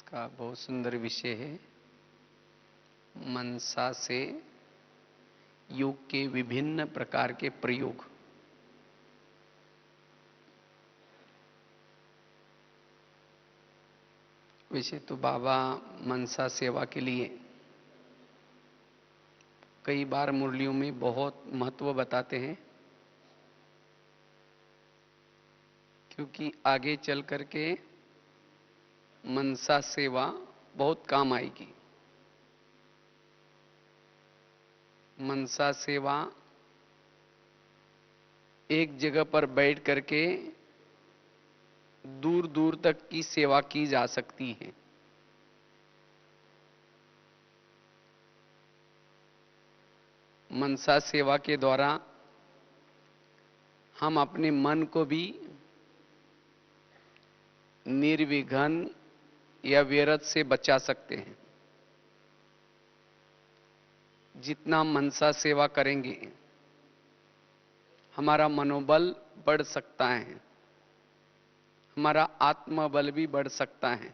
का बहुत सुंदर विषय है। मनसा से योग के विभिन्न प्रकार के प्रयोग। वैसे तो बाबा मनसा सेवा के लिए कई बार मुरलियों में बहुत महत्व बताते हैं, क्योंकि आगे चल करके मनसा सेवा बहुत काम आएगी। मनसा सेवा एक जगह पर बैठ करके दूर दूर तक की सेवा की जा सकती है। मनसा सेवा के द्वारा हम अपने मन को भी निर्विघ्न या व्यर्थ से बचा सकते हैं। जितना मनसा सेवा करेंगे हमारा मनोबल बढ़ सकता है, हमारा आत्मबल भी बढ़ सकता है।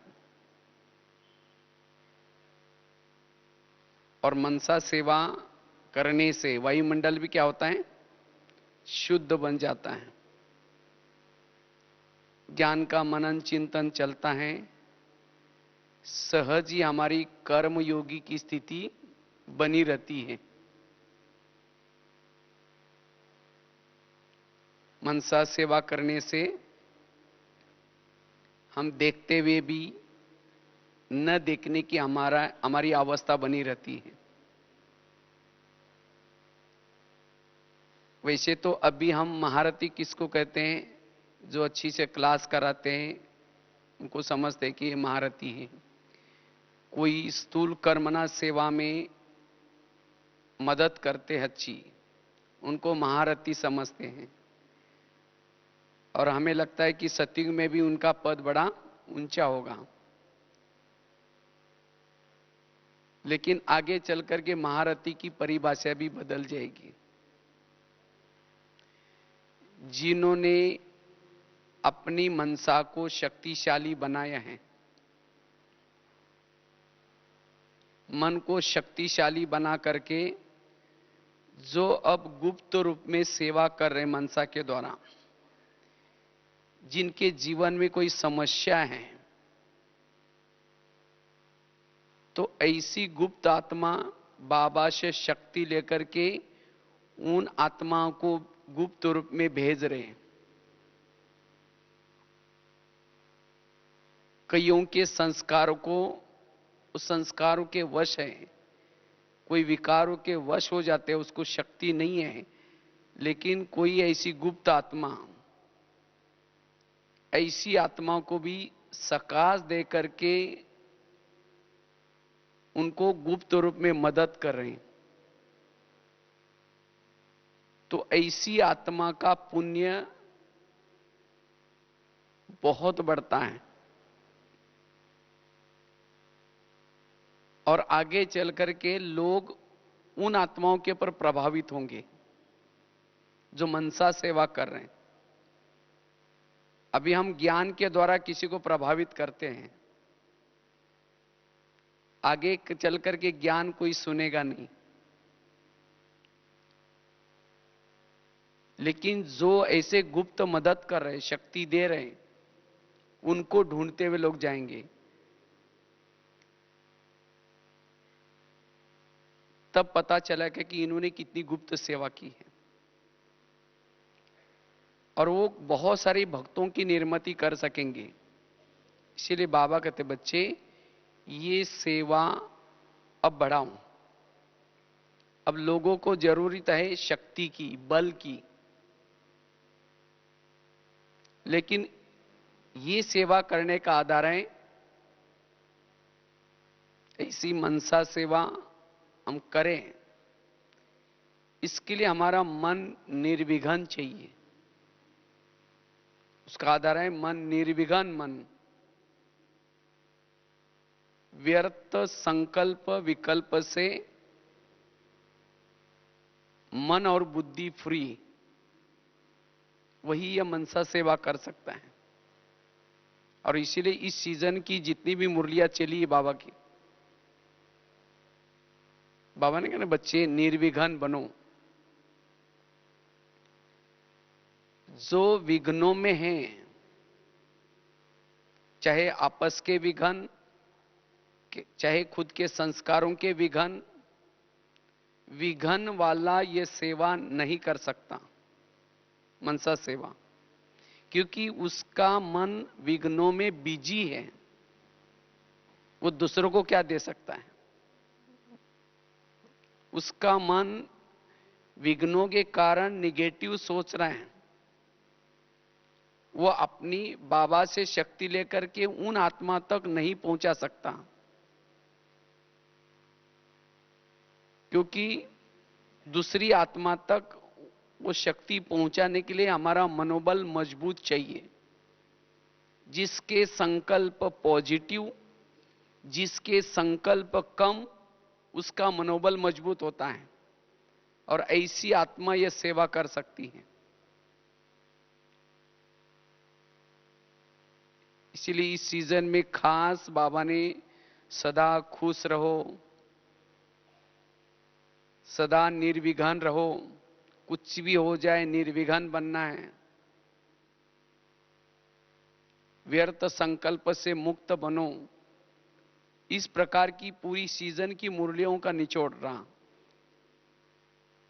और मनसा सेवा करने से वायुमंडल भी क्या होता है, शुद्ध बन जाता है। ज्ञान का मनन चिंतन चलता है, सहज ही हमारी कर्म योगी की स्थिति बनी रहती है। मनसा सेवा करने से हम देखते हुए भी न देखने की हमारी अवस्था बनी रहती है। वैसे तो अभी हम महारथी किसको कहते हैं? जो अच्छी से क्लास कराते हैं उनको समझते हैं कि ये महारथी है। कोई स्थूल कर्मना सेवा में मदद करते अच्छी, उनको महारथी समझते हैं। और हमें लगता है कि सतयुग में भी उनका पद बड़ा ऊंचा होगा। लेकिन आगे चल करके महारथी की परिभाषा भी बदल जाएगी। जिन्होंने अपनी मनसा को शक्तिशाली बनाया है, मन को शक्तिशाली बना करके जो अब गुप्त रूप में सेवा कर रहे मनसा के द्वारा, जिनके जीवन में कोई समस्या है, तो ऐसी गुप्त आत्मा बाबा से शक्ति लेकर के उन आत्माओं को गुप्त रूप में भेज रहे हैं। कईयों के संस्कारों को उस संस्कारों के वश है, कोई विकारों के वश हो जाते हैं, उसको शक्ति नहीं है। लेकिन कोई ऐसी गुप्त आत्मा ऐसी आत्माओं को भी सकाश दे करके उनको गुप्त रूप में मदद कर रहे हैं। तो ऐसी आत्मा का पुण्य बहुत बढ़ता है और आगे चल करके लोग उन आत्माओं के ऊपर प्रभावित होंगे जो मनसा सेवा कर रहे हैं। अभी हम ज्ञान के द्वारा किसी को प्रभावित करते हैं, आगे चल करके ज्ञान कोई सुनेगा नहीं। लेकिन जो ऐसे गुप्त मदद कर रहे, शक्ति दे रहे, उनको ढूंढते हुए लोग जाएंगे। तब पता चला कि इन्होंने कितनी गुप्त सेवा की है। और वो बहुत सारे भक्तों की निर्मति कर सकेंगे। इसीलिए बाबा कहते, बच्चे ये सेवा अब बढ़ाओ। अब लोगों को जरूरत है शक्ति की, बल की, लेकिन ये सेवा करने का आधार है ऐसी मनसा सेवा हम करें। इसके लिए हमारा मन निर्विघ्न चाहिए। उसका आधार है मन निर्विघ्न मन, व्यर्थ संकल्प विकल्प से मन और बुद्धि फ्री, वही यह मनसा सेवा कर सकता है। और इसीलिए इस सीजन की जितनी भी मुरलियां चली है बाबा की, बाबा ने कहा ना बच्चे निर्विघ्न बनो। जो विघ्नों में हैं, चाहे आपस के विघ्न, चाहे खुद के संस्कारों के विघ्न, विघ्न वाला ये सेवा नहीं कर सकता, मनसा सेवा, क्योंकि उसका मन विघ्नों में बिजी है। वो दूसरों को क्या दे सकता है? उसका मन विघ्नों के कारण निगेटिव सोच रहा है। वो अपनी बाबा से शक्ति लेकर के उन आत्मा तक नहीं पहुंचा सकता, क्योंकि दूसरी आत्मा तक वो शक्ति पहुंचाने के लिए हमारा मनोबल मजबूत चाहिए। जिसके संकल्प पॉजिटिव, जिसके संकल्प कम, उसका मनोबल मजबूत होता है और ऐसी आत्मा यह सेवा कर सकती है। इसीलिए इस सीजन में खास बाबा ने सदा खुश रहो, सदा निर्विघ्न रहो, कुछ भी हो जाए निर्विघ्न बनना है, व्यर्थ संकल्प से मुक्त बनो। इस प्रकार की पूरी सीजन की मुरलियों का निचोड़ रहा,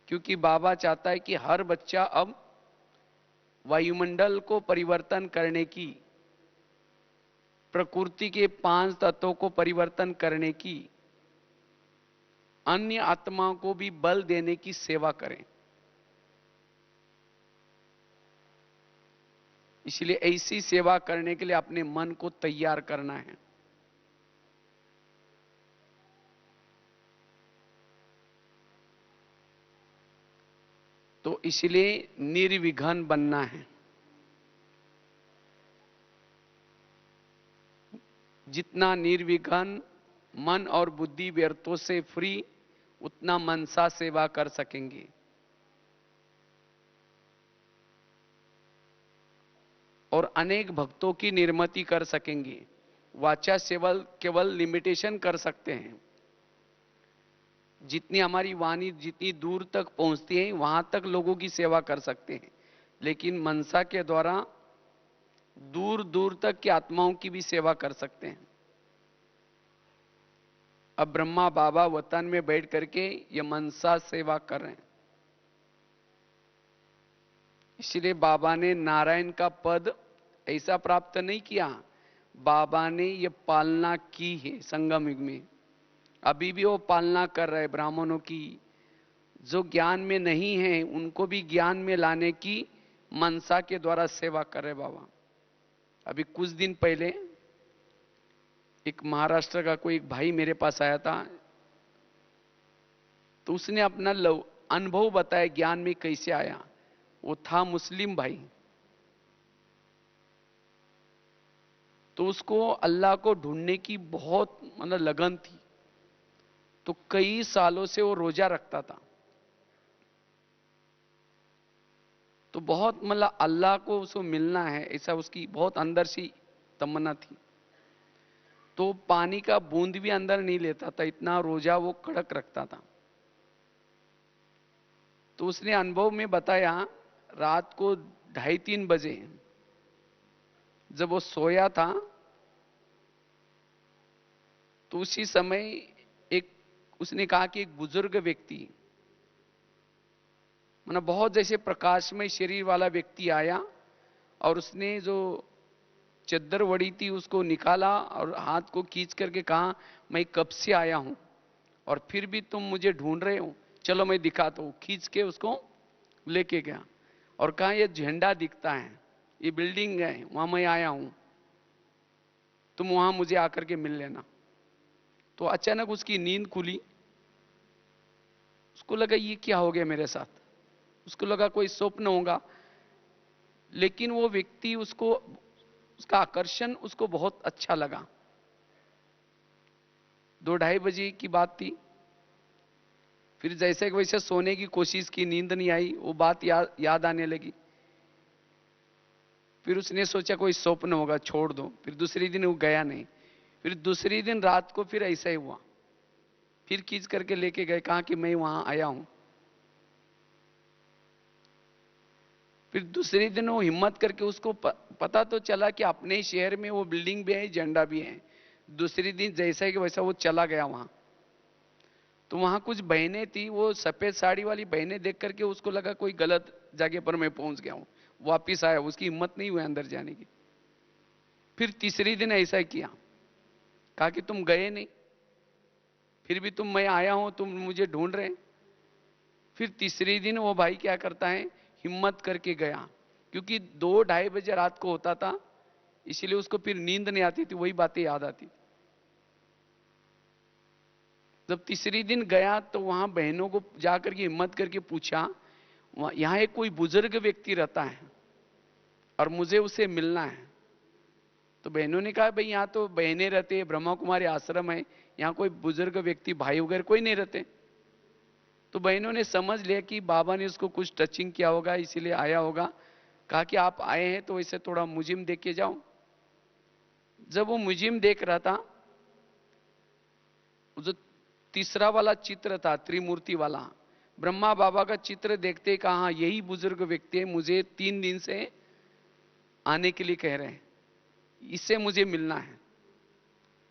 क्योंकि बाबा चाहता है कि हर बच्चा अब वायुमंडल को परिवर्तन करने की, प्रकृति के 5 तत्वों को परिवर्तन करने की, अन्य आत्माओं को भी बल देने की सेवा करें। इसलिए ऐसी सेवा करने के लिए अपने मन को तैयार करना है। तो इसलिए निर्विघ्न बनना है। जितना निर्विघ्न मन और बुद्धि व्यर्थों से फ्री, उतना मनसा सेवा कर सकेंगे। और अनेक भक्तों की निर्मति कर सकेंगे। वाचा सेवा केवल लिमिटेशन कर सकते हैं। जितनी हमारी वाणी जितनी दूर तक पहुंचती है वहां तक लोगों की सेवा कर सकते हैं, लेकिन मनसा के द्वारा दूर दूर तक की आत्माओं की भी सेवा कर सकते हैं। अब ब्रह्मा बाबा वतन में बैठ करके ये मनसा सेवा कर रहे हैं। इसलिए बाबा ने नारायण का पद ऐसा प्राप्त नहीं किया, बाबा ने ये पालना की है संगम युग में। अभी भी वो पालना कर रहे ब्राह्मणों की। जो ज्ञान में नहीं है उनको भी ज्ञान में लाने की मनसा के द्वारा सेवा कर रहे बाबा। अभी कुछ दिन पहले एक महाराष्ट्र का कोई एक भाई मेरे पास आया था, तो उसने अपना अनुभव बताया ज्ञान में कैसे आया। वो था मुस्लिम भाई, तो उसको अल्लाह को ढूंढने की बहुत मतलब लगन थी। तो कई सालों से वो रोजा रखता था। तो बहुत मतलब अल्लाह को उसको मिलना है ऐसा उसकी बहुत अंदर से तमन्ना थी। तो पानी का बूंद भी अंदर नहीं लेता था, इतना रोजा वो कड़क रखता था। तो उसने अनुभव में बताया, रात को 2:30-3 बजे जब वो सोया था, तो उसी समय एक उसने कहा कि एक बुजुर्ग व्यक्ति मतलब बहुत जैसे प्रकाशमय शरीर वाला व्यक्ति आया और उसने जो चद्दर वड़ी थी उसको निकाला और हाथ को खींच करके कहा, मैं कब से आया हूं और फिर भी तुम मुझे ढूंढ रहे हो, चलो मैं दिखाता हूं। खींच के उसको लेके गया और कहा, यह झंडा दिखता है, ये बिल्डिंग है, वहां मैं आया हूं, तुम वहां मुझे आकर के मिल लेना। तो अचानक उसकी नींद खुली। उसको लगा ये क्या हो गया मेरे साथ, उसको लगा कोई स्वप्न होगा। लेकिन वो व्यक्ति उसको उसका आकर्षण उसको बहुत अच्छा लगा। 2-2:30 बजे की बात थी। फिर जैसे वैसे सोने की कोशिश की, नींद नहीं आई, वो बात याद आने लगी। फिर उसने सोचा कोई स्वप्न होगा, छोड़ दो। फिर दूसरे दिन वो गया नहीं। फिर दूसरी दिन रात को फिर ऐसा ही हुआ। फिर खींच करके लेके गए, कहा कि मैं वहां आया हूं। फिर दूसरे दिन वो हिम्मत करके, उसको पता तो चला कि अपने ही शहर में वो बिल्डिंग भी है, झंडा भी है। दूसरे दिन जैसा कि वैसा वो चला गया वहां। तो वहां कुछ बहनें थी, वो सफेद साड़ी वाली बहनें देख करके उसको लगा कोई गलत जगह पर मैं पहुंच गया हूं। वापिस आया, उसकी हिम्मत नहीं हुई अंदर जाने की। फिर तीसरी दिन ऐसा किया, कहा कि तुम गए नहीं, फिर भी तुम, मैं आया हूं, तुम मुझे ढूंढ रहे हैं। फिर तीसरे दिन वो भाई क्या करता है, हिम्मत करके गया। क्योंकि 2-2:30 बजे रात को होता था, इसलिए उसको फिर नींद नहीं आती थी, वही बातें याद आती थी। जब तीसरी दिन गया तो वहां बहनों को जाकर के हिम्मत करके पूछा, यहां एक कोई बुजुर्ग व्यक्ति रहता है और मुझे उसे मिलना है। तो बहनों ने कहा, भाई यहां तो बहनें रहते, ब्रह्मा कुमारी आश्रम है, यहां कोई बुजुर्ग व्यक्ति भाई वगैरह कोई नहीं रहते। तो बहनों ने समझ लिया कि बाबा ने उसको कुछ टचिंग किया होगा, इसीलिए आया होगा। कहा कि आप आए हैं तो इसे थोड़ा म्यूजियम देख के जाओ। जब वो म्यूजियम देख रहा था, जो तीसरा वाला चित्र था, त्रिमूर्ति वाला, ब्रह्मा बाबा का चित्र देखते ही कहा, हाँ, यही बुजुर्ग व्यक्ति है, मुझे 3 दिन से आने के लिए कह रहे हैं, इससे मुझे मिलना है।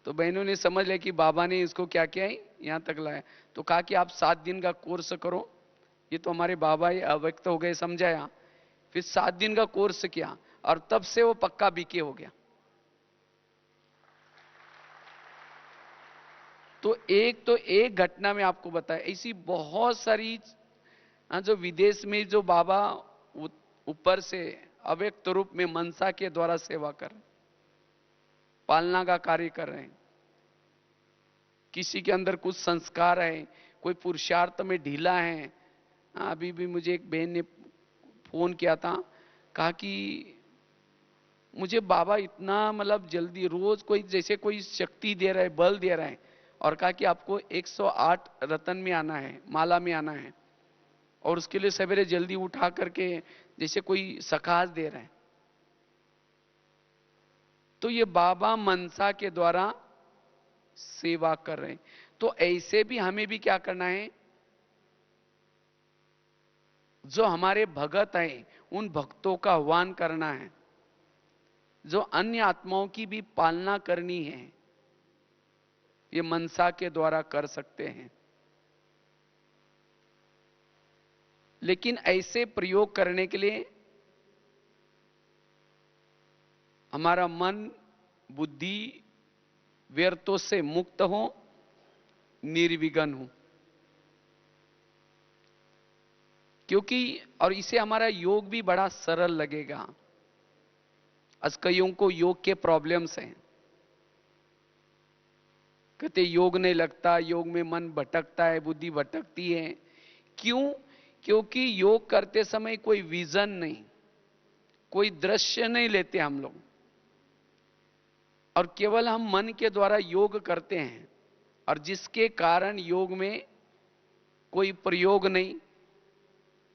तो बहनों ने समझ लिया कि बाबा ने इसको क्या किया है, यहां तक लाया। तो कहा कि आप 7 दिन का कोर्स करो। ये तो हमारे बाबा ही अव्यक्त हो गए, समझाया। फिर 7 दिन का कोर्स किया और तब से वो पक्का बीके हो गया। तो एक घटना में आपको बताया, ऐसी बहुत सारी जो विदेश में जो बाबा ऊपर से अव्यक्त रूप में मनसा के द्वारा सेवा कर, पालना का कार्य कर रहे हैं। किसी के अंदर कुछ संस्कार है, कोई पुरुषार्थ में ढीला है। अभी भी मुझे एक बहन ने फोन किया था, कहा कि मुझे बाबा इतना मतलब जल्दी रोज कोई जैसे कोई शक्ति दे रहा है, बल दे रहा है, और कहा कि आपको 108 रतन में आना है, माला में आना है, और उसके लिए सवेरे जल्दी उठा करके जैसे कोई सखास दे रहा है। तो ये बाबा मनसा के द्वारा सेवा कर रहे हैं। तो ऐसे भी हमें भी क्या करना है, जो हमारे भगत हैं उन भक्तों का आह्वान करना है, जो अन्य आत्माओं की भी पालना करनी है, ये मनसा के द्वारा कर सकते हैं। लेकिन ऐसे प्रयोग करने के लिए हमारा मन बुद्धि व्यर्थों से मुक्त हो, निर्विघ्न हो। क्योंकि और इसे हमारा योग भी बड़ा सरल लगेगा। आज कईयों को योग के प्रॉब्लम्स हैं, कहते योग नहीं लगता, योग में मन भटकता है, बुद्धि भटकती है। क्यों? क्योंकि योग करते समय कोई विजन नहीं, कोई दृश्य नहीं लेते हम लोग, और केवल हम मन के द्वारा योग करते हैं, और जिसके कारण योग में कोई प्रयोग नहीं,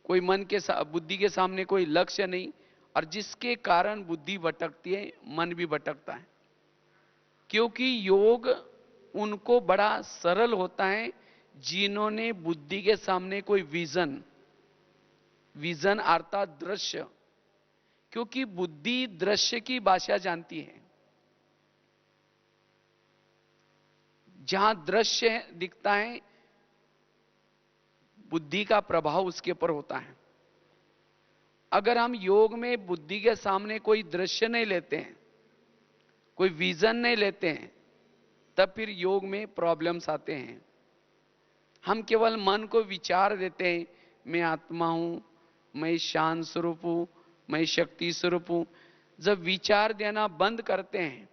कोई मन के बुद्धि के सामने कोई लक्ष्य नहीं, और जिसके कारण बुद्धि भटकती है, मन भी भटकता है। क्योंकि योग उनको बड़ा सरल होता है जिन्होंने बुद्धि के सामने कोई विजन, विजन अर्थात दृश्य, क्योंकि बुद्धि दृश्य की भाषा जानती है। जहां दृश्य दिखता है, बुद्धि का प्रभाव उसके ऊपर होता है। अगर हम योग में बुद्धि के सामने कोई दृश्य नहीं लेते हैं, कोई विजन नहीं लेते हैं, तब फिर योग में प्रॉब्लम्स आते हैं। हम केवल मन को विचार देते हैं, मैं आत्मा हूं, मैं शांत स्वरूप हूं, मैं शक्ति स्वरूप हूं। जब विचार देना बंद करते हैं,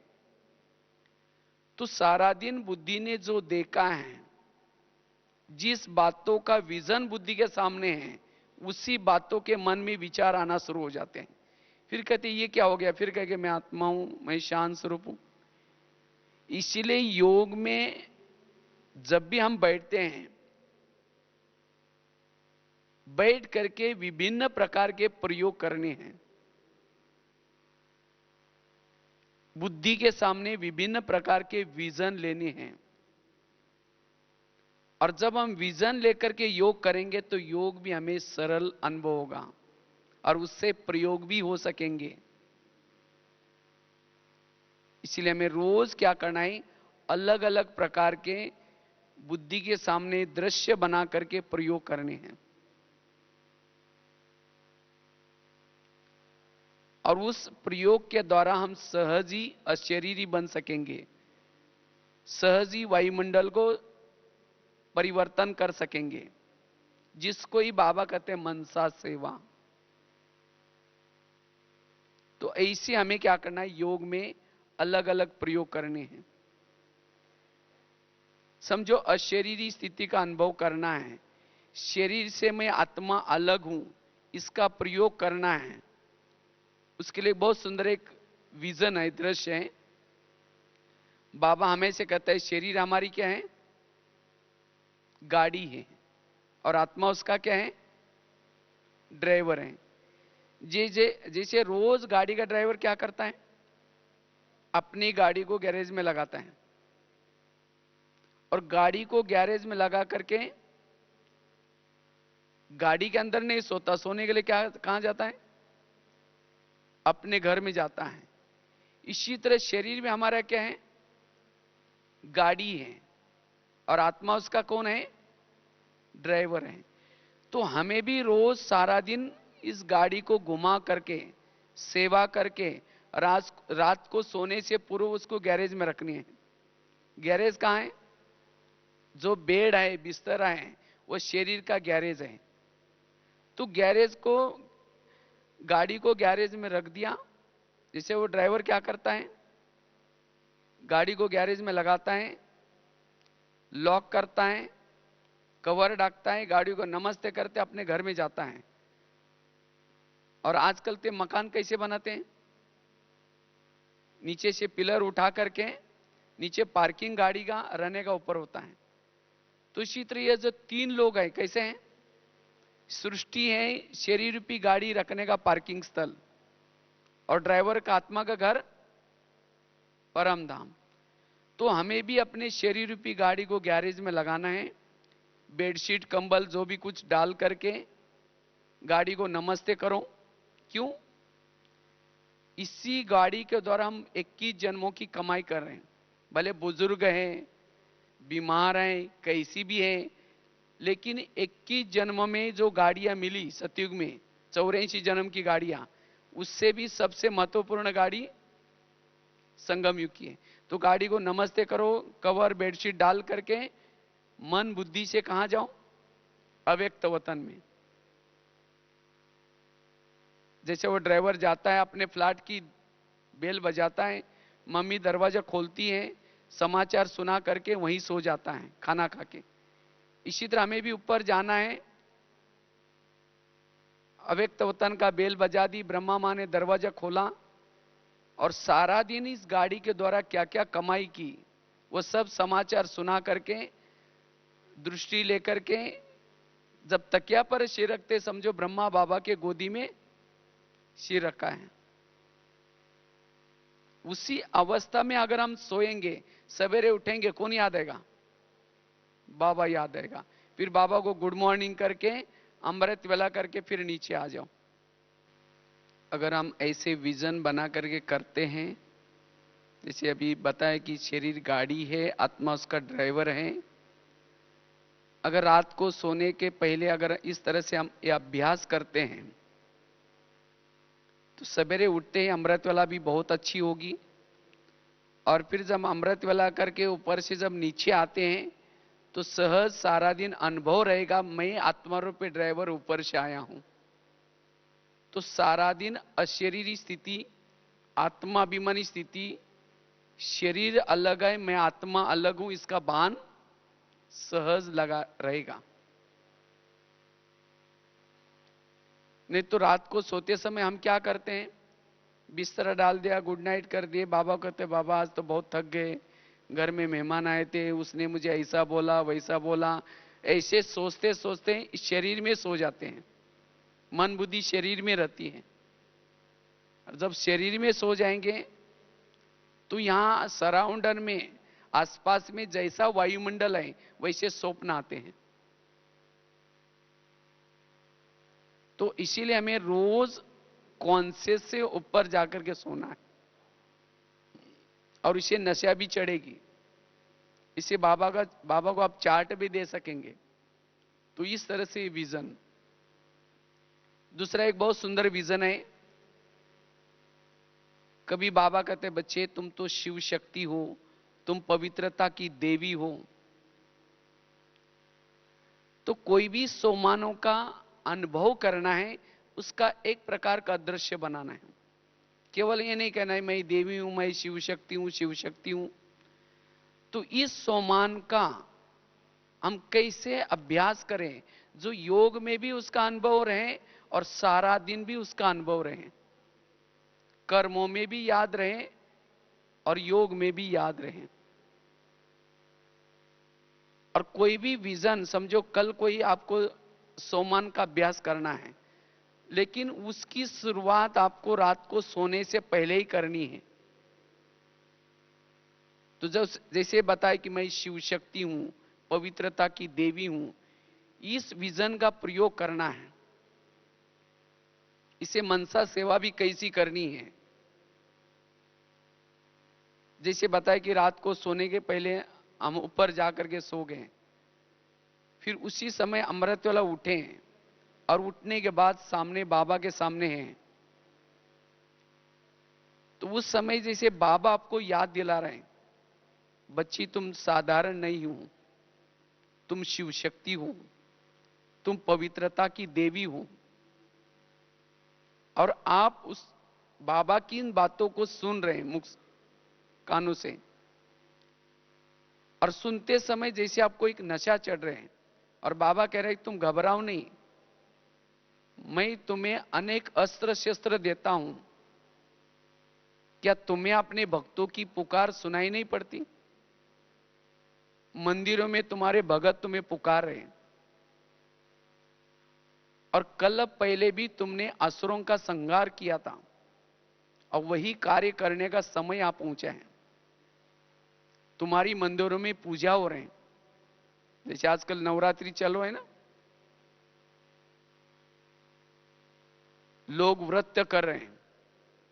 तो सारा दिन बुद्धि ने जो देखा है, जिस बातों का विजन बुद्धि के सामने है, उसी बातों के मन में विचार आना शुरू हो जाते हैं। फिर कहते ये क्या हो गया, फिर कहेंगे मैं आत्मा हूं, मैं शांत स्वरूप हूं। इसीलिए योग में जब भी हम बैठते हैं, बैठ करके विभिन्न प्रकार के प्रयोग करने हैं। बुद्धि के सामने विभिन्न प्रकार के विजन लेने हैं, और जब हम विजन लेकर के योग करेंगे तो योग भी हमें सरल अनुभव होगा और उससे प्रयोग भी हो सकेंगे। इसलिए हमें रोज क्या करना है, अलग अलग प्रकार के बुद्धि के सामने दृश्य बना करके प्रयोग करने हैं, और उस प्रयोग के द्वारा हम सहज ही अशरीरी बन सकेंगे, सहज ही वायुमंडल को परिवर्तन कर सकेंगे, जिसको ही बाबा कहते हैं मनसा सेवा। तो ऐसे हमें क्या करना है, योग में अलग अलग प्रयोग करने हैं। समझो अशरीरी स्थिति का अनुभव करना है, शरीर से मैं आत्मा अलग हूं, इसका प्रयोग करना है। उसके लिए बहुत सुंदर एक विजन है, दृश्य है। बाबा हमें से कहता है शरीर हमारी क्या है, गाड़ी है, और आत्मा उसका क्या है, ड्राइवर है। जैसे रोज गाड़ी का ड्राइवर क्या करता है, अपनी गाड़ी को गैरेज में लगाता है, और गाड़ी को गैरेज में लगा करके गाड़ी के अंदर नहीं सोता, सोने के लिए क्या कहां जाता है, अपने घर में जाता है। इसी तरह शरीर में हमारा क्या है, गाड़ी है, और आत्मा उसका कौन है, ड्राइवर है। तो हमें भी रोज सारा दिन इस गाड़ी को घुमा करके सेवा करके रात को सोने से पूर्व उसको गैरेज में रखनी है। गैरेज कहां है, जो बेड है, बिस्तरा है, वो शरीर का गैरेज है। तो गैरेज को, गाड़ी को गैरेज में रख दिया। जैसे वो ड्राइवर क्या करता है, गाड़ी को गैरेज में लगाता है, लॉक करता है, कवर ढकता है, गाड़ी को नमस्ते करते अपने घर में जाता है। और आजकल ते मकान कैसे बनाते हैं, नीचे से पिलर उठा करके नीचे पार्किंग गाड़ी का रहने का ऊपर होता है। तो इसी तरह ये जो तीन लोग हैं कैसे हैं, सृष्टि है शरीर रूपी गाड़ी रखने का पार्किंग स्थल, और ड्राइवर का आत्मा का घर परम धाम। तो हमें भी अपने शरीर रूपी गाड़ी को गैरेज में लगाना है, बेडशीट कंबल जो भी कुछ डाल करके गाड़ी को नमस्ते करो। क्यों, इसी गाड़ी के द्वारा हम 21 जन्मों की कमाई कर रहे हैं। भले बुजुर्ग हैं, बीमार हैं, कैसी भी हैं, लेकिन 21 जन्म में जो गाड़ियां मिली सतयुग में, 84 जन्म की गाड़ियां, उससे भी सबसे महत्वपूर्ण गाड़ी संगम युग की है। तो गाड़ी को नमस्ते करो, कवर बेडशीट डाल करके मन बुद्धि से कहां जाओ, अव्यक्त वतन में। जैसे वो ड्राइवर जाता है अपने फ्लैट की बेल बजाता है, मम्मी दरवाजा खोलती है, समाचार सुना करके वहीं सो जाता है खाना खा के। इसी तरह हमें भी ऊपर जाना है, अव्यक्त वतन का बेल बजा दी, ब्रह्मा माँ ने दरवाजा खोला, और सारा दिन इस गाड़ी के द्वारा क्या क्या कमाई की वो सब समाचार सुना करके दृष्टि लेकर के जब तकिया पर सिर रखते, समझो ब्रह्मा बाबा के गोदी में सिर रखा है। उसी अवस्था में अगर हम सोएंगे, सवेरे उठेंगे, कौन याद आएगा, बाबा याद आएगा। फिर बाबा को गुड मॉर्निंग करके अमृत वेला करके फिर नीचे आ जाओ। अगर हम ऐसे विजन बना करके करते हैं, जैसे अभी बताया कि शरीर गाड़ी है, आत्मा उसका ड्राइवर है। अगर रात को सोने के पहले अगर इस तरह से हम ये अभ्यास करते हैं तो सवेरे उठते ही अमृत वेला भी बहुत अच्छी होगी। और फिर जब अमृत वेला करके ऊपर से जब नीचे आते हैं तो सहज सारा दिन अनुभव रहेगा, मैं आत्मा रूपी ड्राइवर ऊपर से आया हूं। तो सारा दिन अशरीरी स्थिति, आत्माभिमानी स्थिति, शरीर अलग है, मैं आत्मा अलग हूं, इसका भान सहज लगा रहेगा। नहीं तो रात को सोते समय हम क्या करते हैं, बिस्तर डाल दिया, गुड नाइट कर दिए, बाबा कहते बाबा आज तो बहुत थक गए, घर में मेहमान आए थे, उसने मुझे ऐसा बोला वैसा बोला, ऐसे सोचते सोचते शरीर में सो जाते हैं। मन बुद्धि शरीर में रहती है, और जब शरीर में सो जाएंगे तो यहां सराउंडर में, आसपास में जैसा वायुमंडल है वैसे स्वप्न आते हैं। तो इसीलिए हमें रोज कॉन्शियस से ऊपर जाकर के सोना है, और इसे नशा भी चढ़ेगी। इसे बाबा को आप चार्ट भी दे सकेंगे। तो इस तरह से विजन। दूसरा एक बहुत सुंदर विजन है। कभी बाबा कहते, बच्चे तुम तो शिव शक्ति हो, तुम पवित्रता की देवी हो। तो कोई भी सोमानों का अनुभव करना है, उसका एक प्रकार का दृश्य बनाना है। केवल ये नहीं कहना है मैं देवी हूं, मैं शिव शक्ति हूं, शिव शक्ति हूं। तो इस सोमान का हम कैसे अभ्यास करें जो योग में भी उसका अनुभव रहे और सारा दिन भी उसका अनुभव रहे, कर्मों में भी याद रहे और योग में भी याद रहे। और कोई भी विजन, समझो कल कोई आपको सोमान का अभ्यास करना है, लेकिन उसकी शुरुआत आपको रात को सोने से पहले ही करनी है। तो जब जैसे बताए कि मैं शिव शक्ति हूं, पवित्रता की देवी हूं, इस विजन का प्रयोग करना है। इसे मनसा सेवा भी कैसी करनी है। जैसे बताए कि रात को सोने के पहले हम ऊपर जाकर के सो गए, फिर उसी समय अमृत वाला उठे, और उठने के बाद सामने बाबा के सामने हैं, तो उस समय जैसे बाबा आपको याद दिला रहे हैं, बच्ची तुम साधारण नहीं हो, तुम शिव शक्ति हो, तुम पवित्रता की देवी हो। और आप उस बाबा की इन बातों को सुन रहे हैं मुख कानों से, और सुनते समय जैसे आपको एक नशा चढ़ रहे हैं, और बाबा कह रहे हैं तुम घबराओ नहीं, मैं तुम्हें अनेक अस्त्र शस्त्र देता हूं। क्या तुम्हें अपने भक्तों की पुकार सुनाई नहीं पड़ती? मंदिरों में तुम्हारे भगत तुम्हें पुकार रहे हैं, और कल पहले भी तुमने असुरों का संहार किया था, और वही कार्य करने का समय आ पहुंचा है। तुम्हारी मंदिरों में पूजा हो रहे हैं, जैसे आजकल नवरात्रि चलो है ना, लोग व्रत कर रहे हैं,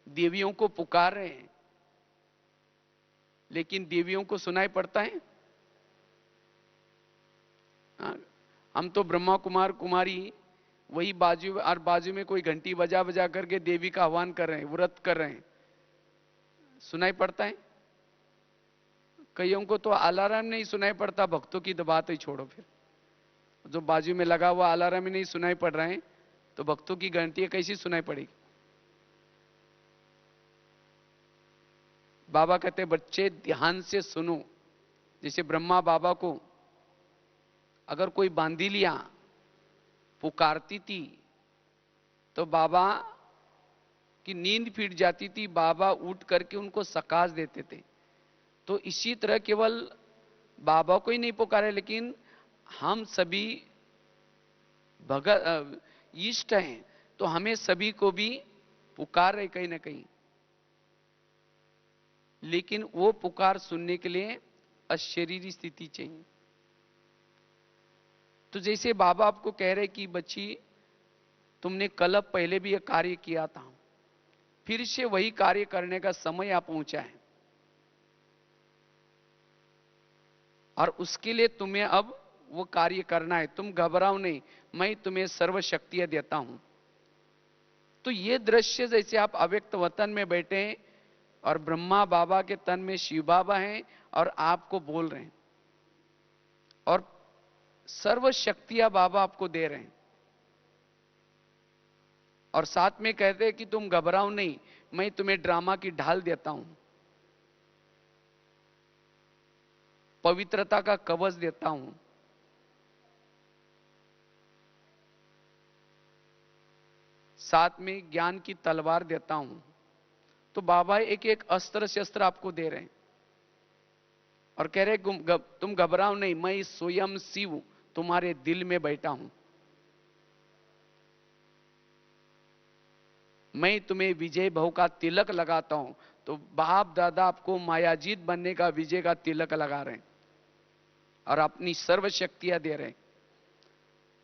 देवियों को पुकार रहे हैं, लेकिन देवियों को सुनाई पड़ता है? हाँ, हम तो ब्रह्मा कुमार कुमारी वही बाजू में कोई घंटी बजा बजा करके देवी का आह्वान कर रहे हैं, व्रत कर रहे हैं, सुनाई पड़ता है? कईयों को तो अलार्म नहीं सुनाई पड़ता, भक्तों की तो बात ही छोड़ो। फिर जो बाजू में लगा हुआ अलार्म ही नहीं सुनाई पड़ रहा है, तो भक्तों की घंटी कैसी सुनाई पड़ेगी? बाबा कहते बच्चे ध्यान से सुनो। जैसे ब्रह्मा बाबा को अगर कोई बांधी लिया, पुकारती थी, तो बाबा की नींद फिट जाती थी, बाबा उठ करके उनको सकाश देते थे। तो इसी तरह केवल बाबा को ही नहीं पुकारे, लेकिन हम सभी भगत इष्ट हैं, तो हमें सभी को भी पुकार रहे कहीं ना कहीं। लेकिन वो पुकार सुनने के लिए अशरीरी स्थिति चाहिए। तो जैसे बाबा आपको कह रहे कि बच्ची तुमने कल पहले भी यह कार्य किया था, फिर से वही कार्य करने का समय आ पहुंचा है, और उसके लिए तुम्हें अब वो कार्य करना है। तुम घबराओ नहीं, मैं तुम्हें सर्व शक्तियां देता हूं। तो ये दृश्य जैसे आप अव्यक्त वतन में बैठे हैं, और ब्रह्मा बाबा के तन में शिव बाबा हैं, और आपको बोल रहे हैं, और सर्व शक्तियां बाबा आपको दे रहे हैं, और साथ में कहते हैं कि तुम घबराओ नहीं, मैं तुम्हें ड्रामा की ढाल देता हूं, पवित्रता का कवच देता हूं, साथ में ज्ञान की तलवार देता हूं। तो बाबा एक एक अस्त्र शस्त्र आपको दे रहे हैं, और कह रहे तुम घबराओ नहीं, मैं स्वयं शिव तुम्हारे दिल में बैठा हूं, मैं तुम्हें विजय भव का तिलक लगाता हूं, तो बाप दादा आपको मायाजीत बनने का विजय का तिलक लगा रहे हैं और अपनी सर्वशक्तियां दे रहे हैं।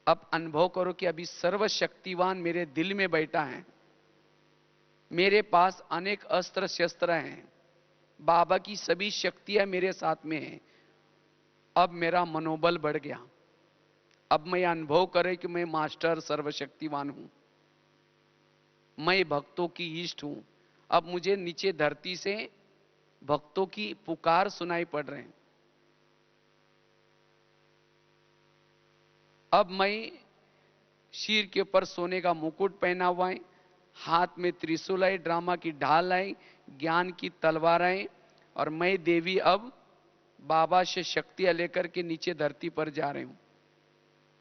अब अनुभव करो कि अभी सर्वशक्तिवान मेरे दिल में बैठा है, मेरे पास अनेक अस्त्र शस्त्र हैं, बाबा की सभी शक्तियां मेरे साथ में हैं। अब मेरा मनोबल बढ़ गया। अब मैं अनुभव करे कि मैं मास्टर सर्वशक्तिवान हूं, मैं भक्तों की इष्ट हूं। अब मुझे नीचे धरती से भक्तों की पुकार सुनाई पड़ रहे हैं। अब मैं शीर के ऊपर सोने का मुकुट पहना हुआ है, हाथ में त्रिशूल है, ड्रामा की ढाल है, ज्ञान की तलवार है, और मैं देवी अब बाबा से शक्तियां लेकर के नीचे धरती पर जा रहे हूं,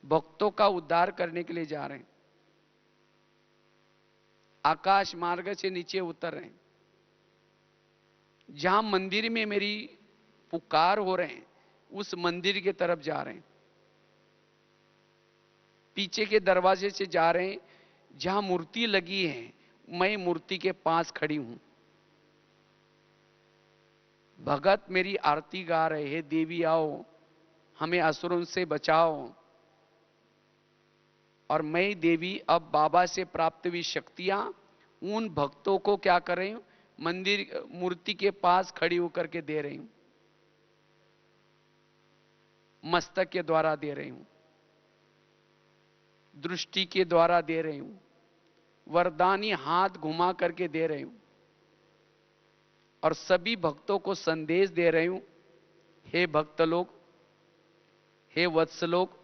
भक्तों का उद्धार करने के लिए जा रहे हैं। आकाश मार्ग से नीचे उतर रहे हैं। जहां मंदिर में मेरी पुकार हो रहे हैं उस मंदिर की तरफ जा रहे हैं। पीछे के दरवाजे से जा रहे हैं, जहां मूर्ति लगी है मैं मूर्ति के पास खड़ी हूं। भगत मेरी आरती गा रहे हैं, देवी आओ हमें असुरों से बचाओ। और मैं देवी अब बाबा से प्राप्त हुई शक्तियां उन भक्तों को क्या कर रही हूं, मंदिर मूर्ति के पास खड़ी होकर के दे रही हूं, मस्तक के द्वारा दे रही हूं, दृष्टि के द्वारा दे रही हूं, वरदानी हाथ घुमा करके दे रही हूं, और सभी भक्तों को संदेश दे रही हूं, हे भक्त लोग, हे वत्स लोग,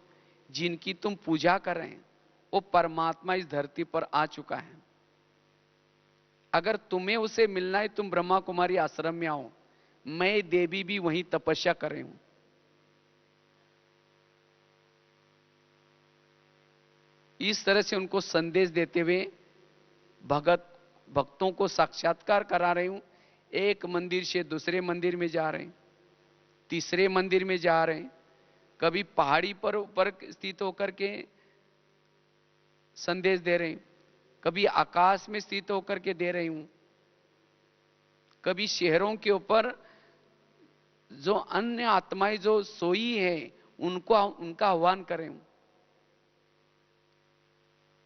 जिनकी तुम पूजा कर रहे हैं वो परमात्मा इस धरती पर आ चुका है। अगर तुम्हें उसे मिलना है तुम ब्रह्मा कुमारी आश्रम में आओ, मैं देवी भी वहीं तपस्या कर रही हूं। इस तरह से उनको संदेश देते हुए भक्तों को साक्षात्कार करा रही हूं। एक मंदिर से दूसरे मंदिर में जा रहे हैं, तीसरे मंदिर में जा रहे हैं, कभी पहाड़ी पर ऊपर स्थित होकर के संदेश दे रहे हैं, कभी आकाश में स्थित होकर के दे रही हूं, कभी शहरों के ऊपर जो अन्य आत्माएं जो सोई है उनको उनका आह्वान कर रही हूं।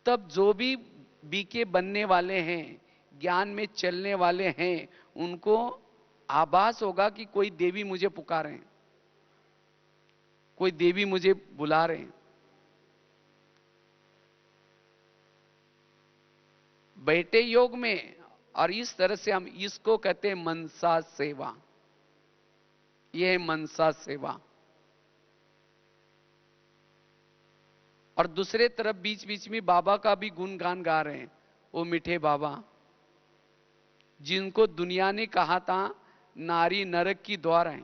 तब जो भी बीके बनने वाले हैं, ज्ञान में चलने वाले हैं, उनको आभास होगा कि कोई देवी मुझे पुकार रहे हैं, कोई देवी मुझे बुला रहे हैं। बैठे योग में, और इस तरह से हम इसको कहते हैं मनसा सेवा। यह है मनसा सेवा। और दूसरे तरफ बीच बीच में बाबा का भी गुणगान गा रहे हैं। वो मीठे बाबा जिनको दुनिया ने कहा था नारी नरक की द्वार है,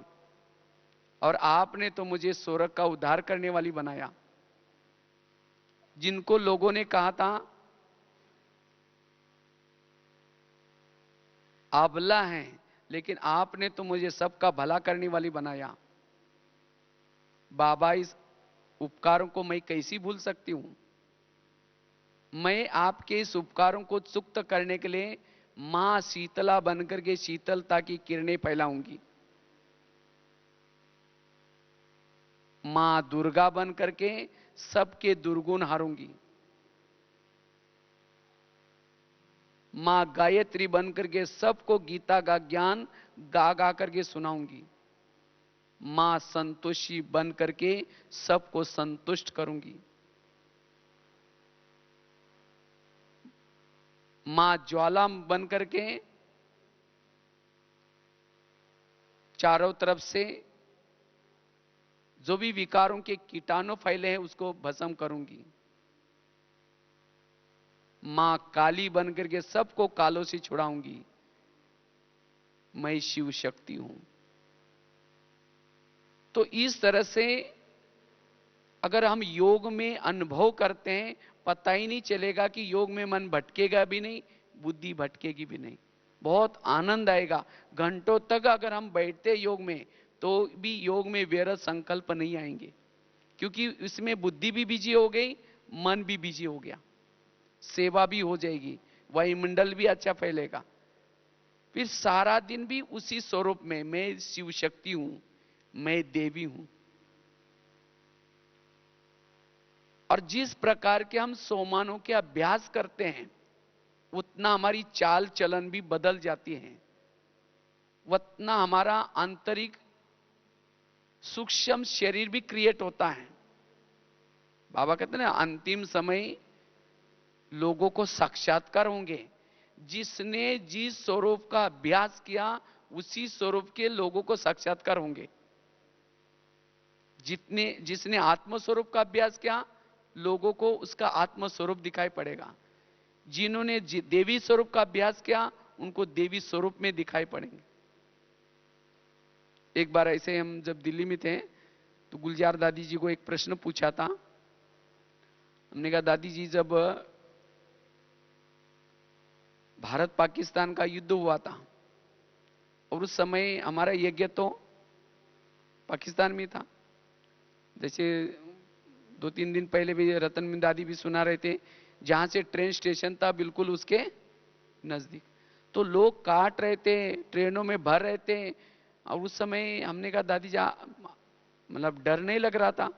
और आपने तो मुझे स्वर्ग का उद्धार करने वाली बनाया। जिनको लोगों ने कहा था अबला है, लेकिन आपने तो मुझे सबका भला करने वाली बनाया। बाबा इस उपकारों को मैं कैसी भूल सकती हूं। मैं आपके इस उपकारों को सुक्त करने के लिए मां शीतला बनकर के शीतलता की किरणें फैलाऊंगी, मां दुर्गा बनकर के सबके दुर्गुण हारूंगी, मां गायत्री बनकर के सबको गीता का ज्ञान गा गा करके सुनाऊंगी, मां संतोषी बन करके सबको संतुष्ट करूंगी, मां ज्वाला बन करके चारों तरफ से जो भी विकारों के कीटाणु फैले हैं उसको भस्म करूंगी, मां काली बन करके सबको कालों से छुड़ाऊंगी। मैं शिव शक्ति हूं। तो इस तरह से अगर हम योग में अनुभव करते हैं, पता ही नहीं चलेगा कि योग में मन भटकेगा भी नहीं, बुद्धि भटकेगी भी नहीं, बहुत आनंद आएगा। घंटों तक अगर हम बैठते योग में तो भी योग में व्यर्थ संकल्प नहीं आएंगे, क्योंकि इसमें बुद्धि भी बिजी हो गई, मन भी बिजी हो गया, सेवा भी हो जाएगी, वायुमंडल भी अच्छा फैलेगा। फिर सारा दिन भी उसी स्वरूप में, मैं शिव शक्ति हूं, मैं देवी हूं। और जिस प्रकार के हम सोमानों के अभ्यास करते हैं, उतना हमारी चाल चलन भी बदल जाती है, उतना हमारा आंतरिक सूक्ष्म शरीर भी क्रिएट होता है। बाबा कहते हैं ना, अंतिम समय लोगों को साक्षात्कार होंगे। जिसने जिस स्वरूप का अभ्यास किया, उसी स्वरूप के लोगों को साक्षात्कार होंगे। जिसने आत्म स्वरूप का अभ्यास किया, लोगों को उसका आत्म स्वरूप दिखाई पड़ेगा। जिन्होंने देवी स्वरूप का अभ्यास किया, उनको देवी स्वरूप में दिखाई पड़ेंगे। एक बार ऐसे हम जब दिल्ली में थे, तो गुलजार दादी जी को एक प्रश्न पूछा था। हमने कहा, दादी जी, जब भारत पाकिस्तान का युद्ध हुआ था और उस समय हमारा यज्ञ तो पाकिस्तान में था, जैसे 2-3 दिन पहले भी रतन दादी भी सुना रहे थे, जहां से ट्रेन स्टेशन था बिल्कुल उसके नजदीक, तो लोग काट रहे थे, ट्रेनों में भर रहे थे। और उस समय हमने कहा, दादी जा, मतलब डर नहीं लग रहा था?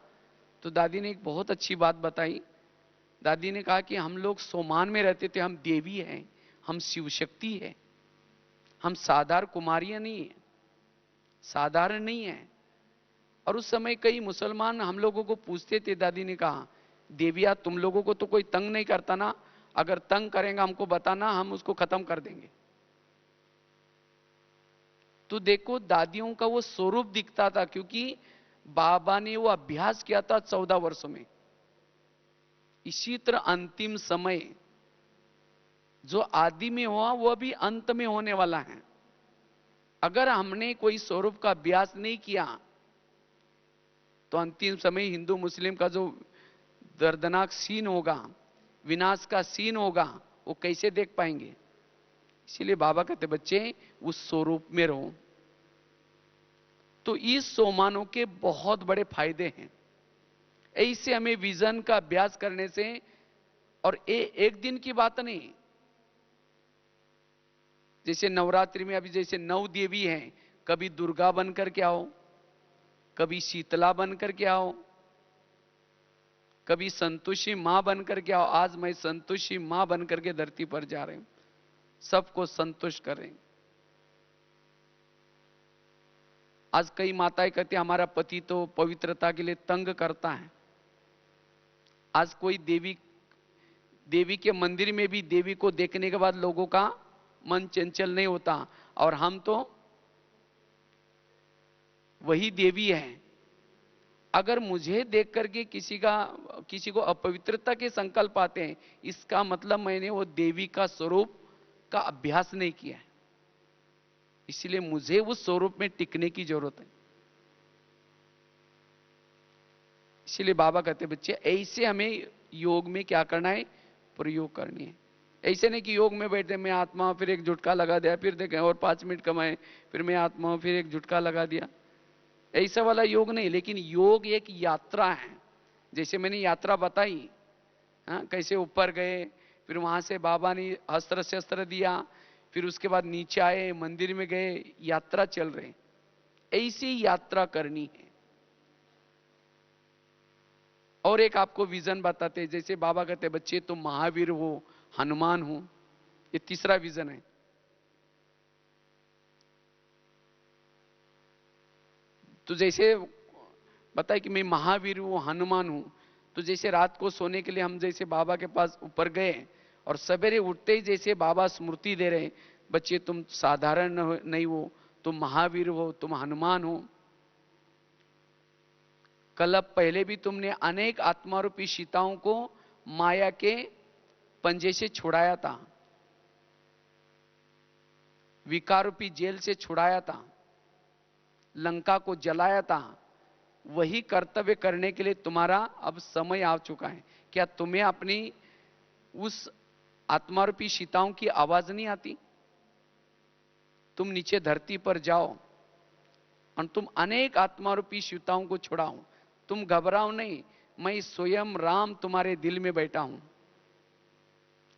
तो दादी ने एक बहुत अच्छी बात बताई। दादी ने कहा कि हम लोग सोमान में रहते थे, हम देवी हैं, हम शिव शक्ति है, हम साधारण कुमारियां नहीं है, साधारण नहीं है। और उस समय कई मुसलमान हम लोगों को पूछते थे। दादी ने कहा, देविया, तुम लोगों को तो कोई तंग नहीं करता ना? अगर तंग करेंगे हमको बताना, हम उसको खत्म कर देंगे। तो देखो, दादियों का वो स्वरूप दिखता था, क्योंकि बाबा ने वो अभ्यास किया था 14 वर्षों में। इसी तरह अंतिम समय जो आदि में हुआ, वो भी अंत में होने वाला है। अगर हमने कोई स्वरूप का अभ्यास नहीं किया, तो अंतिम समय हिंदू मुस्लिम का जो दर्दनाक सीन होगा, विनाश का सीन होगा, वो कैसे देख पाएंगे? इसीलिए बाबा कहते, बच्चे उस स्वरूप में रहो। तो इस सोमानों के बहुत बड़े फायदे हैं। ऐसे हमें विजन का अभ्यास करने से, और एक दिन की बात नहीं, जैसे नवरात्रि में अभी जैसे 9 देवी हैं, कभी दुर्गा बनकर के आओ, कभी शीतला बनकर के आओ, कभी संतोषी मां बनकर के आओ। आज मैं संतोषी मां बनकर के धरती पर जा रही हूं, सबको संतुष्ट कर रहे हैं। आज कई माताएं कहती हैं, हमारा पति तो पवित्रता के लिए तंग करता है। आज कोई देवी के मंदिर में भी देवी को देखने के बाद लोगों का मन चंचल नहीं होता, और हम तो वही देवी है। अगर मुझे देख करके किसी को अपवित्रता के संकल्प आते हैं, इसका मतलब मैंने वो देवी का स्वरूप का अभ्यास नहीं किया है। इसलिए मुझे उस स्वरूप में टिकने की जरूरत है। इसलिए बाबा कहते, बच्चे ऐसे हमें योग में क्या करना है? प्रयोग करनी है। ऐसे नहीं कि योग में बैठे मैं आत्मा हूं, फिर एक झुटका लगा दिया, फिर देखें और 5 मिनट कमाए, फिर मैं आत्मा हूं, फिर एक झुटका लगा दिया। ऐसा वाला योग नहीं। लेकिन योग एक यात्रा है। जैसे मैंने यात्रा बताई, हाँ, कैसे ऊपर गए, फिर वहां से बाबा ने अस्त्र शस्त्र दिया, फिर उसके बाद नीचे आए, मंदिर में गए, यात्रा चल रहे। ऐसी यात्रा करनी है। और एक आपको विजन बताते, जैसे बाबा कहते, बच्चे तुम महावीर हो, हनुमान हो। ये तीसरा विजन है। तो जैसे बताए कि मैं महावीर हूं, हनुमान हूं, तो जैसे रात को सोने के लिए हम जैसे बाबा के पास ऊपर गए, और सवेरे उठते ही जैसे बाबा स्मृति दे रहे, बच्चे तुम साधारण नहीं हो, तुम महावीर हो, तुम हनुमान हो। कल पहले भी तुमने अनेक आत्मारूपी सीताओं को माया के पंजे से छुड़ाया था, विकारूपी जेल से छुड़ाया था, लंका को जलाया था। वही कर्तव्य करने के लिए तुम्हारा अब समय आ चुका है। क्या तुम्हें अपनी उस आत्मारूपी सीताओं की आवाज नहीं आती? तुम नीचे धरती पर जाओ और तुम अनेक आत्मारूपी सीताओं को छुड़ाओ। तुम घबराओ नहीं, मैं स्वयं राम तुम्हारे दिल में बैठा हूं,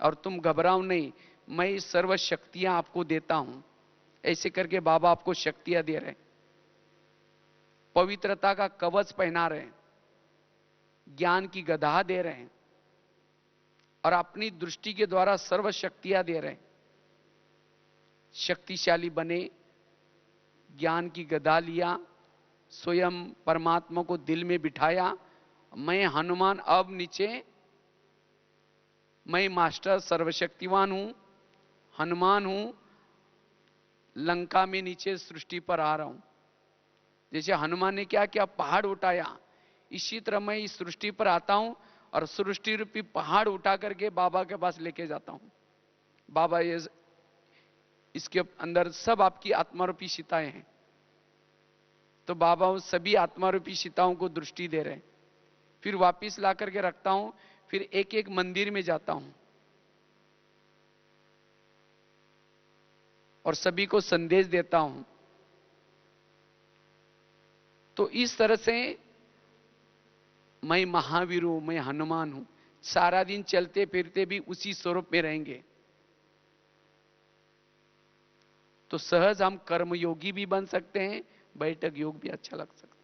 और तुम घबराओ नहीं, मैं सर्व शक्तियां आपको देता हूं। ऐसे करके बाबा आपको शक्तियां दे रहे हैं, पवित्रता का कवच पहना रहे हैं, ज्ञान की गदा दे रहे हैं और अपनी दृष्टि के द्वारा सर्व शक्तियां दे रहे हैं। शक्तिशाली बने, ज्ञान की गदा लिया, स्वयं परमात्मा को दिल में बिठाया, मैं हनुमान अब नीचे, मैं मास्टर सर्वशक्तिवान हूं, हनुमान हूं, लंका में नीचे सृष्टि पर आ रहा हूं। जैसे हनुमान ने क्या किया, पहाड़ उठाया, इसी तरह मैं इस सृष्टि पर आता हूं और सृष्टि रूपी पहाड़ उठा करके बाबा के पास लेके जाता हूं। बाबा ये इसके अंदर सब आपकी आत्मारूपी सीताएं हैं, तो बाबा उन सभी आत्मारूपी सीताओं को दृष्टि दे रहे हैं। फिर वापिस ला करके रखता हूं, फिर एक एक मंदिर में जाता हूं और सभी को संदेश देता हूं। तो इस तरह से मैं महावीर हूं, मैं हनुमान हूं, सारा दिन चलते फिरते भी उसी स्वरूप में रहेंगे तो सहज हम कर्मयोगी भी बन सकते हैं, बैठक योग भी अच्छा लग सकता है।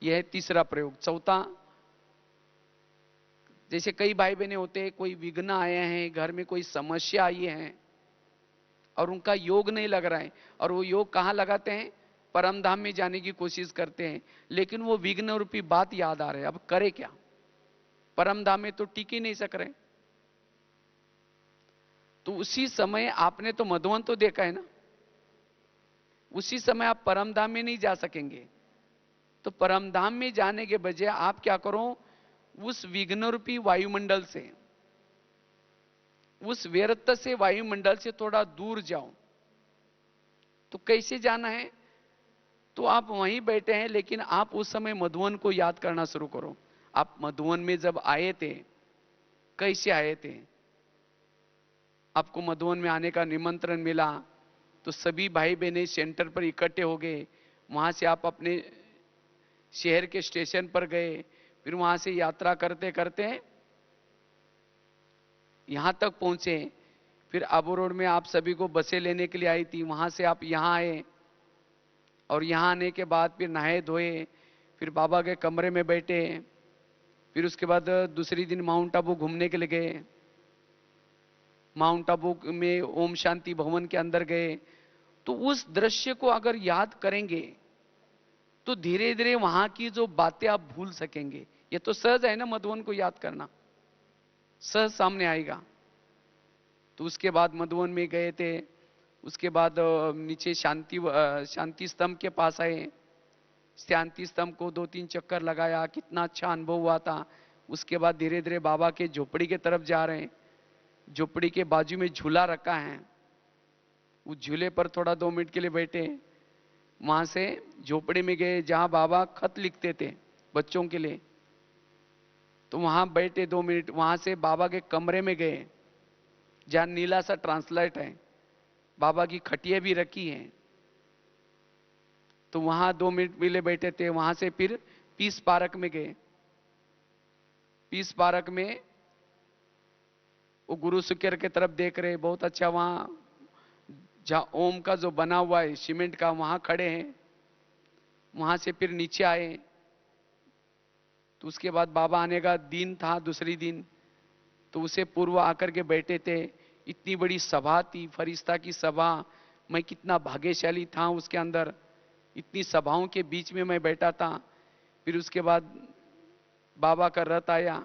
यह है तीसरा प्रयोग। चौथा, जैसे कई भाई बहने होते हैं, कोई विघ्न आए हैं, घर में कोई समस्या आई है और उनका योग नहीं लग रहा है, और वो योग कहां लगाते हैं, परम धाम में जाने की कोशिश करते हैं, लेकिन वो विघ्न रूपी बात याद आ रहे हैं, अब करे क्या, परम धाम में तो टिक ही नहीं सक रहे। तो उसी समय आपने तो मधुवन तो देखा है ना, उसी समय आप परम धाम में नहीं जा सकेंगे। तो परम धाम में जाने के बजाय आप क्या करो, उस विघ्न रूपी वायुमंडल से, उस व्यर्थ से वायुमंडल से थोड़ा दूर जाओ। तो कैसे जाना है, तो आप वहीं बैठे हैं, लेकिन आप उस समय मधुवन को याद करना शुरू करो। आप मधुवन में जब आए थे, कैसे आए थे, आपको मधुवन में आने का निमंत्रण मिला, तो सभी भाई बहने सेंटर पर इकट्ठे हो गए, वहां से आप अपने शहर के स्टेशन पर गए, फिर वहां से यात्रा करते करते यहां तक पहुंचे, फिर आबू रोड में आप सभी को बसें लेने के लिए आई थी, वहां से आप यहां आए और यहां आने के बाद फिर नहाए धोए, फिर बाबा के कमरे में बैठे, फिर उसके बाद दूसरी दिन माउंट आबू घूमने के लिए गए, माउंट आबू में ओम शांति भवन के अंदर गए। तो उस दृश्य को अगर याद करेंगे तो धीरे धीरे वहां की जो बातें आप भूल सकेंगे। ये तो सहज है ना, मधुवन को याद करना सहज सामने आएगा। तो उसके बाद मधुवन में गए थे, उसके बाद नीचे शांति स्तंभ के पास आए, शांति स्तंभ को 2-3 चक्कर लगाया, कितना अच्छा अनुभव हुआ था। उसके बाद धीरे धीरे बाबा के झोपड़ी के तरफ जा रहे हैं, झोपड़ी के बाजू में झूला रखा है, उस झूले पर थोड़ा 2 मिनट के लिए बैठे, वहां से झोपड़ी में गए जहां बाबा खत लिखते थे बच्चों के लिए, तो वहां बैठे 2 मिनट, वहां से बाबा के कमरे में गए जहां नीला सा ट्रांसलाइट है, बाबा की खटिया भी रखी है, तो वहां 2 मिनट मिले बैठे थे। वहां से फिर पीस पार्क में गए, पीस पार्क में वो गुरु सुकेर की तरफ देख रहे, बहुत अच्छा, वहां जहां ओम का जो बना हुआ है सीमेंट का, वहां खड़े हैं। वहां से फिर नीचे आए, तो उसके बाद बाबा आने का दिन था, दूसरी दिन, तो उसे पूर्व आकर के बैठे थे। इतनी बड़ी सभा थी, फरिश्ता की सभा, मैं कितना भाग्यशाली था उसके अंदर, इतनी सभाओं के बीच में मैं बैठा था। फिर उसके बाद बाबा का रथ आया,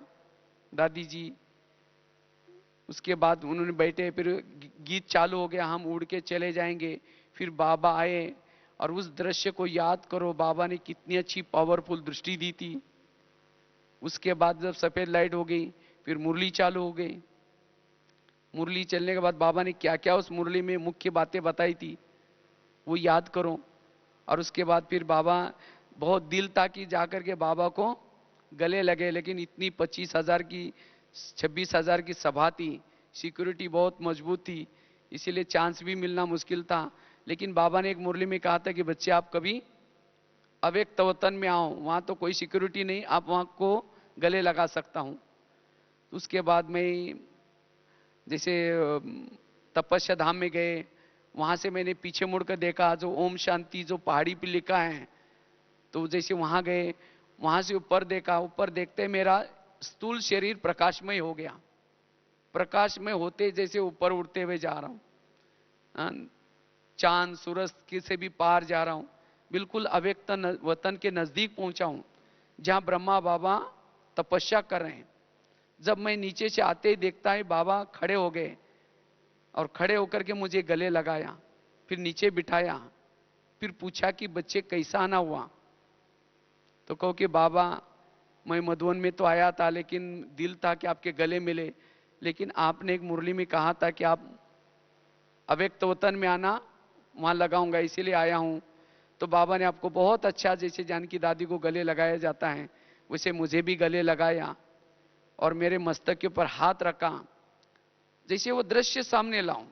दादी जी, उसके बाद उन्होंने बैठे, फिर गीत चालू हो गया, हम उड़ के चले जाएंगे। फिर बाबा आए और उस दृश्य को याद करो, बाबा ने कितनी अच्छी पावरफुल दृष्टि दी थी। उसके बाद जब सफेद लाइट हो गई, फिर मुरली चालू हो गई, मुरली चलने के बाद बाबा ने क्या क्या उस मुरली में मुख्य बातें बताई थी वो याद करो। और उसके बाद फिर बाबा, बहुत दिल था कि जाकर के बाबा को गले लगे, लेकिन इतनी 25,000 की 26,000 की सभा थी, सिक्योरिटी बहुत मजबूत थी, इसीलिए चांस भी मिलना मुश्किल था। लेकिन बाबा ने एक मुरली में कहा था कि बच्चे आप कभी अव्यक्त वतन में आओ, वहां तो कोई सिक्योरिटी नहीं, आप वहां को गले लगा सकता हूं। उसके बाद में जैसे तपस्या धाम में गए, वहां से मैंने पीछे मुड़कर देखा, जो ओम शांति जो पहाड़ी पे लिखा है, तो जैसे वहां गए, वहां से ऊपर देखा, ऊपर देखते मेरा स्थूल शरीर प्रकाशमय हो गया। प्रकाशमय होते जैसे ऊपर उड़ते हुए जा रहा हूं, चांद सूरज के से भी पार जा रहा हूं, बिल्कुल अव्यक्त वतन के नजदीक पहुंचा हूं, जहां ब्रह्मा बाबा तपस्या कर रहे हैं। जब मैं नीचे से आते ही देखता है बाबा खड़े हो गए, और खड़े होकर के मुझे गले लगाया, फिर नीचे बिठाया, फिर पूछा कि बच्चे कैसा आना हुआ। तो कहो कि बाबा मैं मधुवन में तो आया था, लेकिन दिल था कि आपके गले मिले, लेकिन आपने एक मुरली में कहा था कि आप अव्यक्त वतन में आना, वहां लगाऊंगा, इसीलिए आया हूं। तो बाबा ने आपको बहुत अच्छा, जैसे जानकी दादी को गले लगाया जाता है वैसे मुझे भी गले लगाया, और मेरे मस्तक के ऊपर हाथ रखा, जैसे वो दृश्य सामने लाऊं,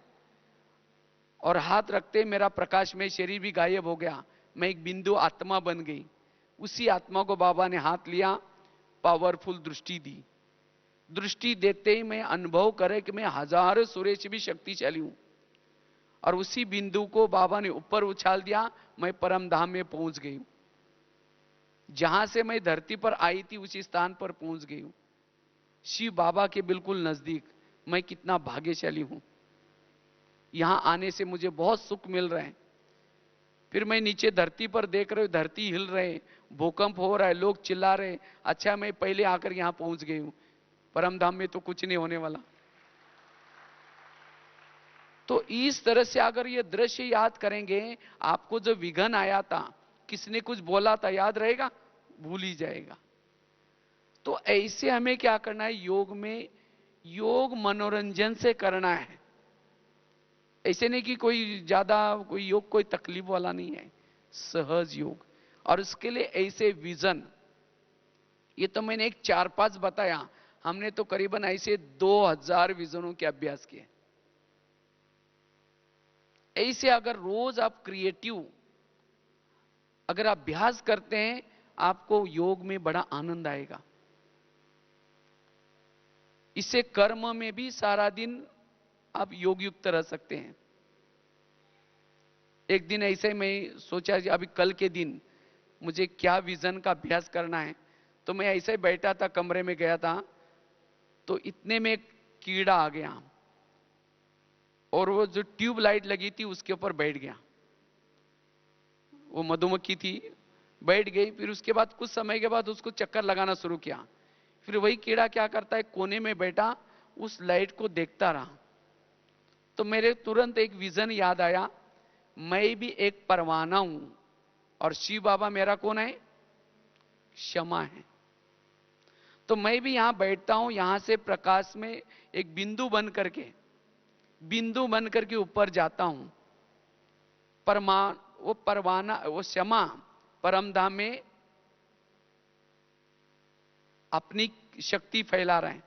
और हाथ रखते मेरा प्रकाश में शरीर भी गायब हो गया, मैं एक बिंदु आत्मा बन गई। उसी आत्मा को बाबा ने हाथ लिया, पावरफुल दृष्टि दी। दृष्टि देते ही मैं अनुभव करे कि मैं हजारों सूर्य से भी शक्तिशाली हूं, और उसी बिंदु को बाबा ने ऊपर उछाल दिया, मैं परम धाम में पहुंच गई हूं। जहां से मैं धरती पर आई थी उसी स्थान पर पहुंच गई हूं, शिव बाबा के बिल्कुल नजदीक। मैं कितना भाग्यशाली हूं, यहां आने से मुझे बहुत सुख मिल रहा है। फिर मैं नीचे धरती पर देख रहा हूं, धरती हिल रहे, भूकंप हो रहा है, लोग चिल्ला रहे, अच्छा मैं पहले आकर यहां पहुंच गई हूं, परम धाम में तो कुछ नहीं होने वाला। तो इस तरह से अगर ये दृश्य याद करेंगे, आपको जो विघन आया था, किसने कुछ बोला था, याद रहेगा? भूल ही जाएगा। तो ऐसे हमें क्या करना है योग में? योग मनोरंजन से करना है, ऐसे नहीं कि कोई ज्यादा कोई योग कोई तकलीफ वाला नहीं है, सहज योग। और उसके लिए ऐसे विजन, ये तो मैंने एक 4-5 बताया, हमने तो करीबन ऐसे 2000 विजनों के अभ्यास किए। ऐसे अगर रोज आप क्रिएटिव अगर अभ्यास करते हैं, आपको योग में बड़ा आनंद आएगा। इससे कर्म में भी सारा दिन आप योग युक्त रह सकते हैं। एक दिन ऐसे मैं सोचा कि अभी कल के दिन मुझे क्या विजन का अभ्यास करना है, तो मैं ऐसे ही बैठा था, कमरे में गया था, तो इतने में एक कीड़ा आ गया, और वो जो ट्यूब लाइट लगी थी उसके ऊपर बैठ गया। वो मधुमक्खी थी, बैठ गई। फिर उसके बाद कुछ समय के बाद उसको चक्कर लगाना शुरू किया। फिर वही कीड़ा क्या करता है, कोने में बैठा उस लाइट को देखता रहा। तो मेरे तुरंत एक विजन याद आया, मैं भी एक परवाना हूं, और शिव बाबा मेरा कौन है? क्षमा है। तो मैं भी यहां बैठता हूं, यहां से प्रकाश में एक बिंदु बन करके ऊपर जाता हूं। वो परवाना, वो क्षमा परम धाम में अपनी शक्ति फैला रहे हैं।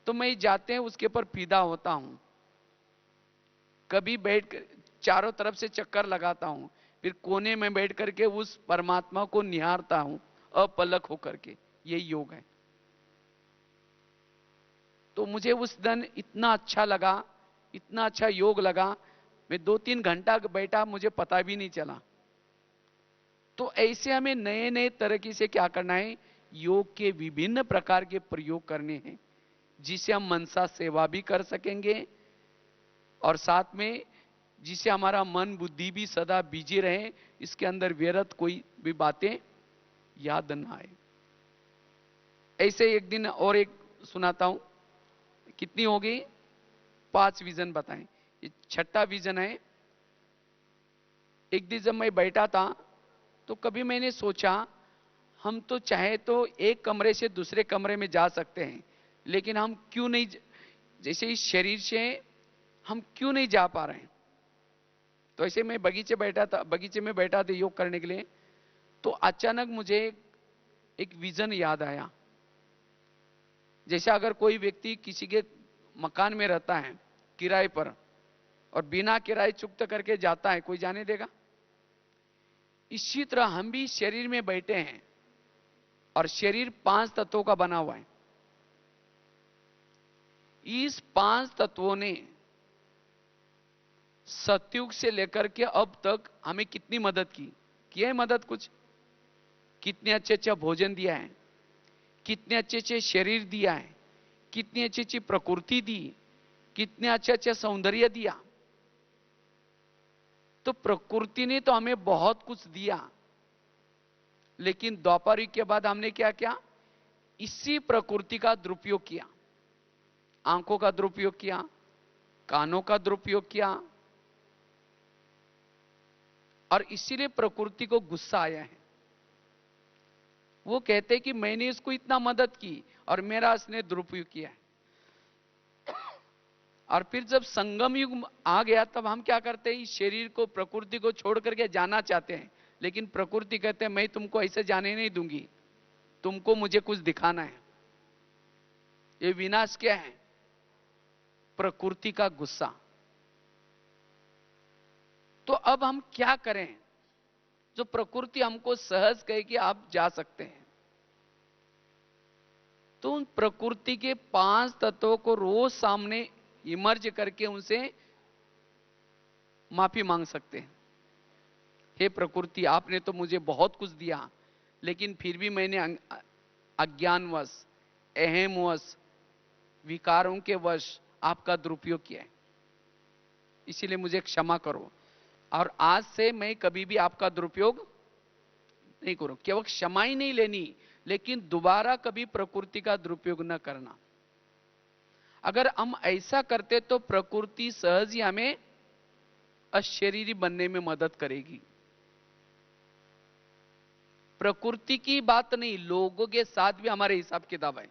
तो मैं जाते हैं उसके ऊपर फिदा होता हूं, कभी बैठ कर चारों तरफ से चक्कर लगाता हूं, फिर कोने में बैठ करके उस परमात्मा को निहारता हूं अपलक होकर के। यही योग है। तो मुझे उस दिन इतना अच्छा लगा, इतना अच्छा योग लगा, मैं 2-3 घंटा बैठा, मुझे पता भी नहीं चला। तो ऐसे हमें नए नए तरीके से क्या करना है, योग के विभिन्न प्रकार के प्रयोग करने हैं, जिसे हम मनसा सेवा भी कर सकेंगे, और साथ में जिसे हमारा मन बुद्धि भी सदा बिजी रहे, इसके अंदर व्यर्थ कोई भी बातें याद ना आए। ऐसे एक दिन और एक सुनाता हूं। कितनी हो गई? 5 विजन बताएं, ये छठा विजन है। एक दिन जब मैं बैठा था, तो कभी मैंने सोचा, हम तो चाहे तो एक कमरे से दूसरे कमरे में जा सकते हैं, लेकिन हम क्यों नहीं, जैसे इस शरीर से हम क्यों नहीं जा पा रहे हैं? तो ऐसे मैं बगीचे में बैठा था योग करने के लिए। तो अचानक मुझे एक विजन याद आया। जैसे अगर कोई व्यक्ति किसी के मकान में रहता है किराए पर, और बिना किराए चुकता करके जाता है, कोई जाने देगा? इसी तरह हम भी शरीर में बैठे हैं, और शरीर 5 तत्वों का बना हुआ है। इस 5 तत्वों ने सतयुग से लेकर के अब तक हमें कितनी मदद की है मदद कुछ? कितने अच्छे अच्छे भोजन दिया है, कितने अच्छे अच्छे शरीर दिया है, कितनी अच्छी अच्छी प्रकृति दी, कितने अच्छे अच्छे सौंदर्य दिया। तो प्रकृति ने तो हमें बहुत कुछ दिया, लेकिन द्वापर युग के बाद हमने क्या किया? इसी प्रकृति का दुरुपयोग किया। आंखों का दुरुपयोग किया, कानों का दुरुपयोग किया, और इसीलिए प्रकृति को गुस्सा आया है। वो कहते कि मैंने इसको इतना मदद की और मेरा इसने दुरुपयोग किया है। और फिर जब संगम युग आ गया तब हम क्या करते हैं? इस शरीर को, प्रकृति को छोड़ करके जाना चाहते हैं, लेकिन प्रकृति कहते हैं मैं तुमको ऐसे जाने नहीं दूंगी, तुमको मुझे कुछ दिखाना है। ये विनाश क्या है? प्रकृति का गुस्सा। तो अब हम क्या करें? जो प्रकृति हमको सहज कहे कि आप जा सकते हैं, तो उन प्रकृति के 5 तत्वों को रोज सामने इमर्ज करके उनसे माफी मांग सकते हैं। हे प्रकृति, आपने तो मुझे बहुत कुछ दिया, लेकिन फिर भी मैंने अज्ञानवश, अहमवश, विकारों के वश आपका दुरुपयोग किया है, इसीलिए मुझे क्षमा करो। और आज से मैं कभी भी आपका दुरुपयोग नहीं करूं। केवल क्षमा ही नहीं लेनी, लेकिन दोबारा कभी प्रकृति का दुरुपयोग न करना। अगर हम ऐसा करते तो प्रकृति सहज ही हमें अशरीरी बनने में मदद करेगी। प्रकृति की बात नहीं, लोगों के साथ भी हमारे हिसाब किताब है।